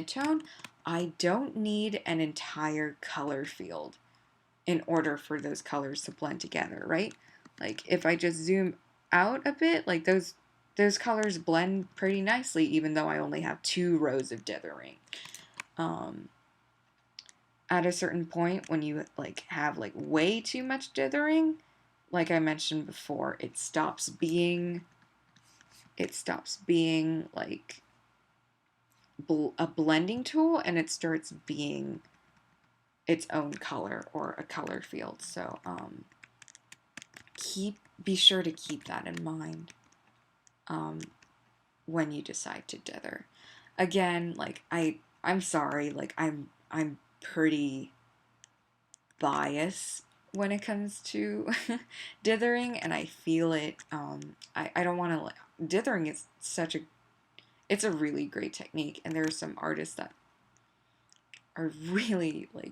mid-tone, I don't need an entire color field in order for those colors to blend together, right? Like if I just zoom out a bit, like those colors blend pretty nicely, even though I only have 2 rows of dithering. At a certain point, when you like have like way too much dithering, like I mentioned before, it stops being like a blending tool, and it starts being its own color or a color field. So be sure to keep that in mind when you decide to dither. Again, like I'm sorry, like I'm pretty biased when it comes to dithering, and I feel it. I don't want to. Dithering is it's a really great technique, and there are some artists that are really like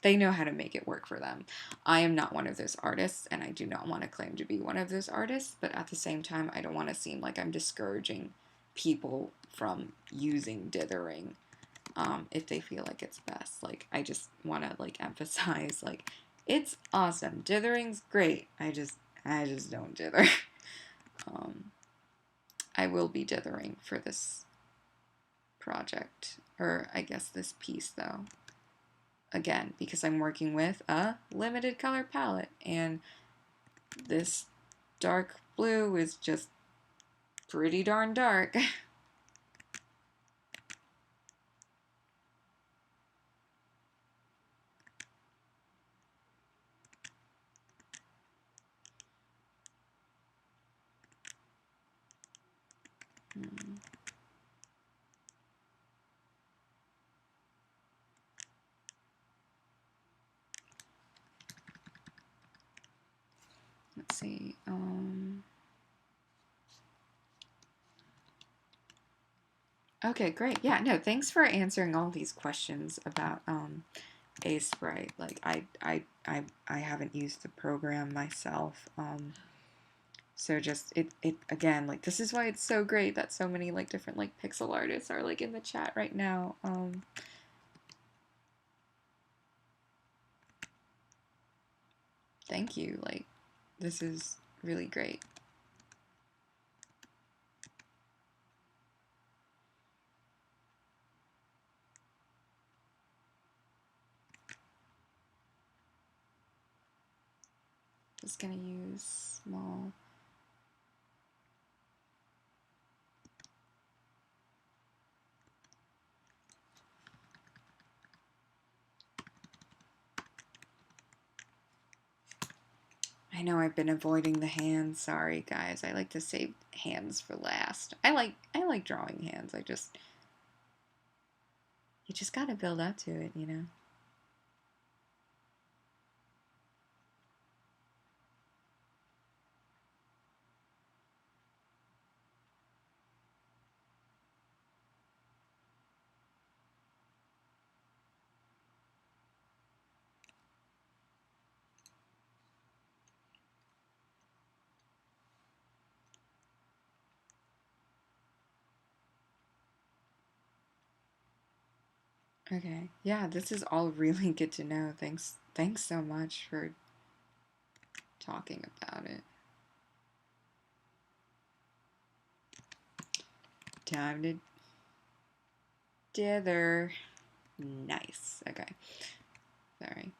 they know how to make it work for them. I am not one of those artists, and I do not want to claim to be one of those artists, but at the same time, I don't want to seem like I'm discouraging people from using dithering if they feel like it's best. Like, I just want to like emphasize like it's awesome. Dithering's great. I just don't dither. um, I will be dithering for this project, or I guess this piece though. Again, because I'm working with a limited color palette, and this dark blue is just pretty darn dark. Let's see. Okay, great. Yeah, no, thanks for answering all these questions about A-Sprite. Like I haven't used the program myself. So just it again, like this is why it's so great that so many like different like pixel artists are like in the chat right now. Thank you. Like this is really great. Just gonna use small. I know I've been avoiding the hands. Sorry, guys. I like to save hands for last. I like drawing hands. You just gotta build up to it, you know. Okay. Yeah, this is all really good to know. Thanks so much for talking about it. Time to dither. Nice. Okay. Sorry.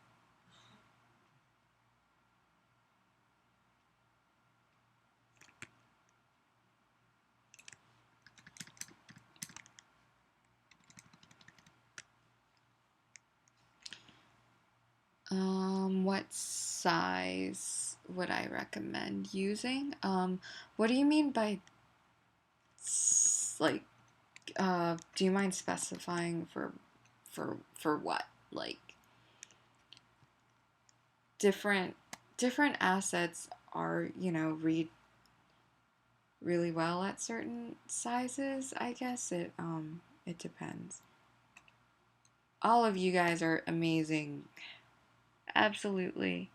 What size would I recommend using? What do you mean by like? Do you mind specifying for what? Like different different assets are read really well at certain sizes. I guess it depends. All of you guys are amazing. Absolutely.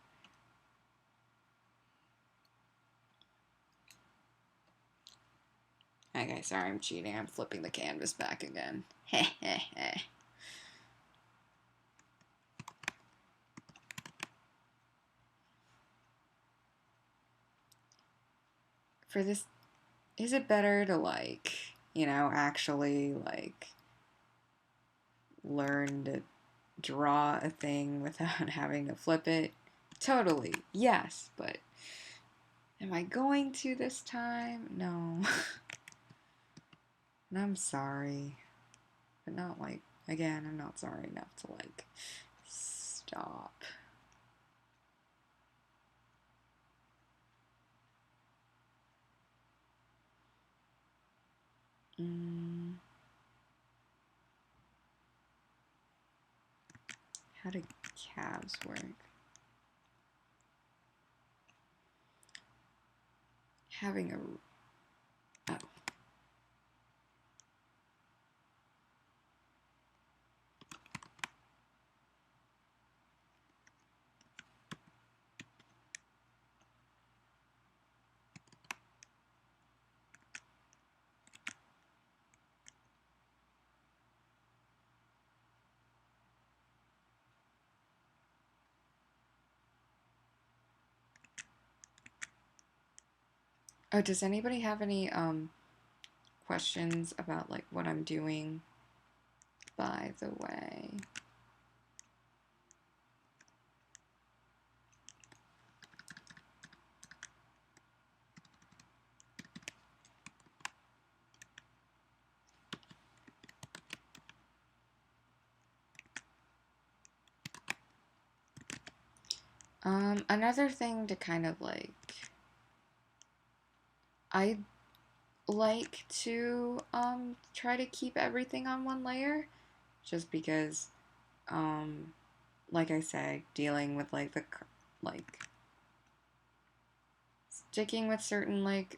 Okay, sorry, I'm cheating. I'm flipping the canvas back again. For this, is it better to, like, actually, like, learn to draw a thing without having to flip it? Totally, yes, but am I going to this time? No. And I'm sorry. But not like, again, I'm not sorry enough to, like, stop. How do calves work? Having a... Oh. Oh, does anybody have any questions about, like, what I'm doing, by the way? Another thing to kind of, like, I like to try to keep everything on one layer, just because, like I said, dealing with, like, like, sticking with certain, like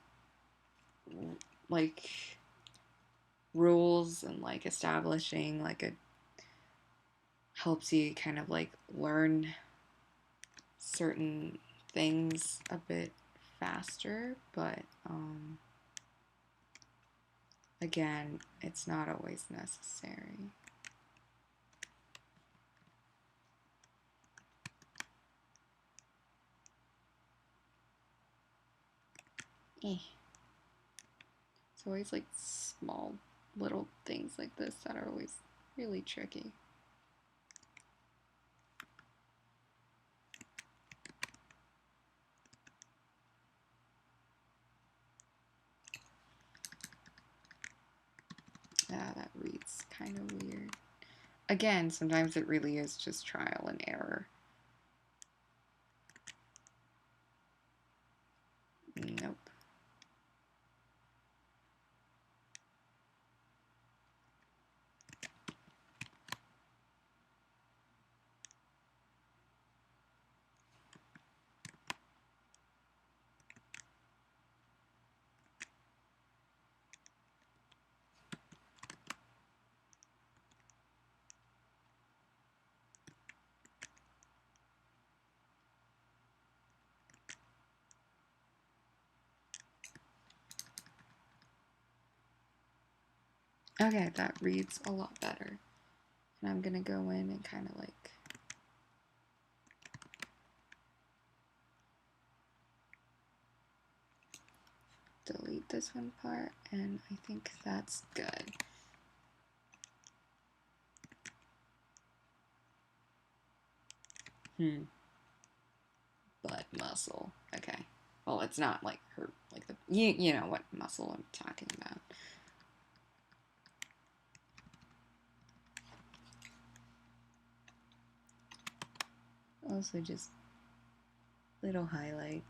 rules, and, like, establishing, like, a helps you kind of, like, learn certain things a bit faster, but again, it's not always necessary. It's always, like, small little things like this that are always really tricky. Yeah, that reads kind of weird. Again, sometimes it really is just trial and error. Nope. Okay, that reads a lot better. And I'm gonna go in and kind of, like, delete this one part, and I think that's good. Butt muscle. Okay. Well, it's not, like, her, like, the, you know what muscle I'm talking about. Also, just little highlight.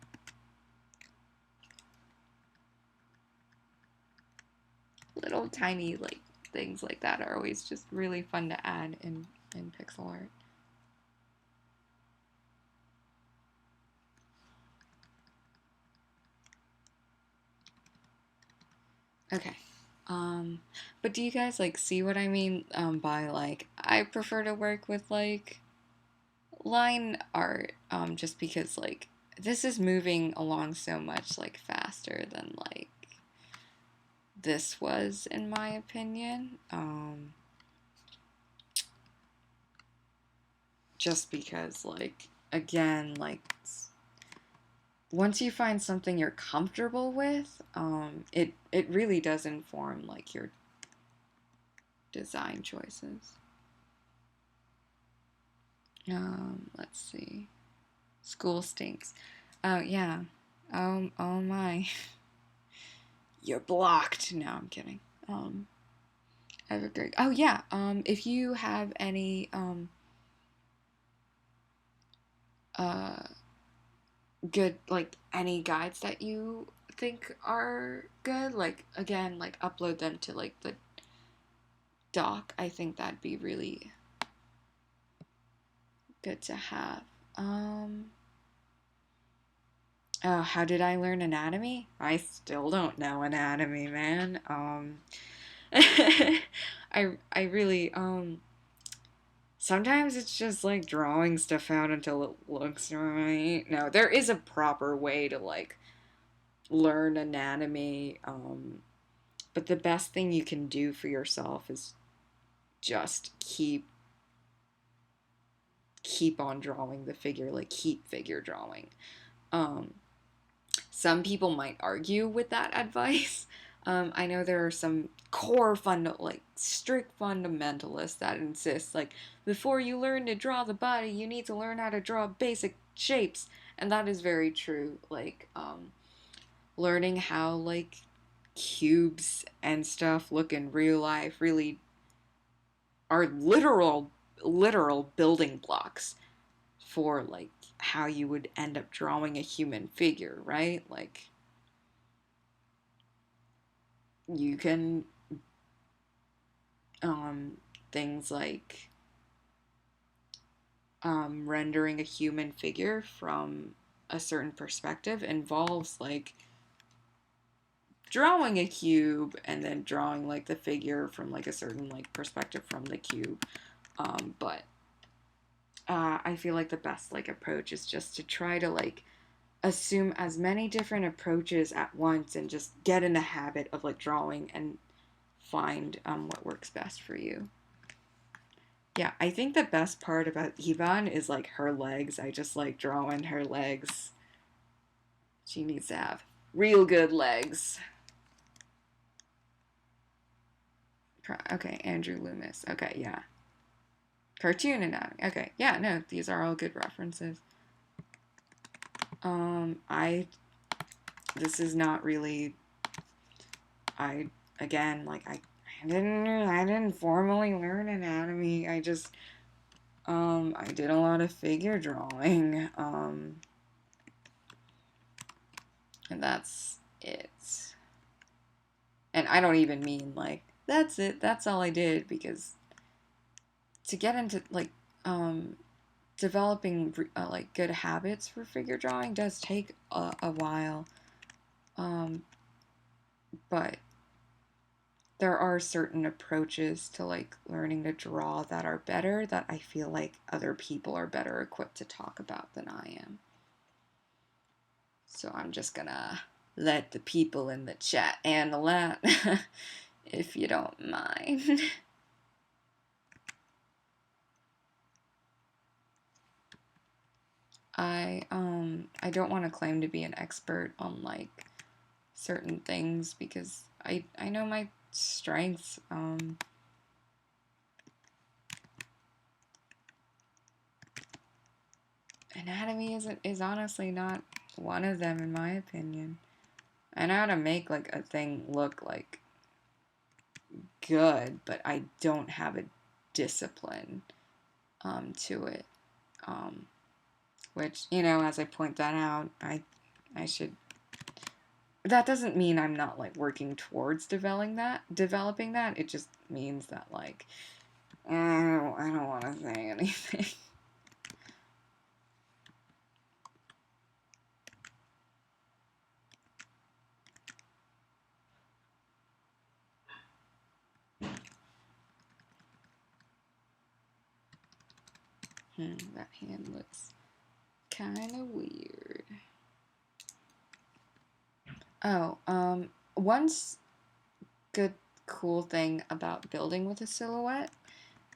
Little tiny, like, things like that are always just really fun to add in pixel art. Okay. But do you guys, like, see what I mean by, like, I prefer to work with, like, line art, just because, like, this is moving along so much, like, faster than, like, this was, in my opinion. Just because, like, again, like, once you find something you're comfortable with, it really does inform, like, your design choices. Let's see. School stinks. Oh, yeah. Oh my. You're blocked. No, I'm kidding. I have a great. Oh yeah. If you have any uh good, like, any guides that you think are good, like, again, like, upload them to, like, the doc. I think that'd be really good to have. Oh, how did I learn anatomy? I still don't know anatomy, man. I really sometimes it's just like drawing stuff out until it looks right. No, there is a proper way to, like, learn anatomy. But the best thing you can do for yourself is just keep on drawing the figure, like, keep figure drawing. Um, some people might argue with that advice. I know there are some like, strict fundamentalists that insist, like, before you learn to draw the body, you need to learn how to draw basic shapes, and that is very true. Like, learning how, like, cubes and stuff look in real life really are literal building blocks for, like, how you would end up drawing a human figure, right? Like, you can things like rendering a human figure from a certain perspective involves, like, drawing a cube and then drawing, like, the figure from, like, a certain, like, perspective from the cube. But I feel like the best, like, approach is just to try to, like, assume as many different approaches at once and just get in the habit of, like, drawing and find what works best for you. Yeah, I think the best part about Yvonne is, like, her legs. I just like drawing her legs. She needs to have real good legs. Okay, Andrew Loomis. Okay, yeah. Cartoon anatomy. Okay, yeah, no, these are all good references. This is not really, again, like, I didn't formally learn anatomy. I did a lot of figure drawing. And that's it. And I don't even mean, like, that's it, that's all I did, because to get into, like, developing, like, good habits for figure drawing does take a while. But there are certain approaches to, like, learning to draw that are better, that I feel like other people are better equipped to talk about than I am. So I'm just gonna let the people in the chat handle that, if you don't mind. I don't want to claim to be an expert on, like, certain things, because I know my strengths. Anatomy is honestly not one of them, in my opinion. I know how to make, like, a thing look, like, good, but I don't have a discipline to it. Which, as I point that out, I should. That doesn't mean I'm not, like, working towards developing that. It just means that, like, I don't want to say anything. That hand looks kind of weird. Oh, once good, cool thing about building with a silhouette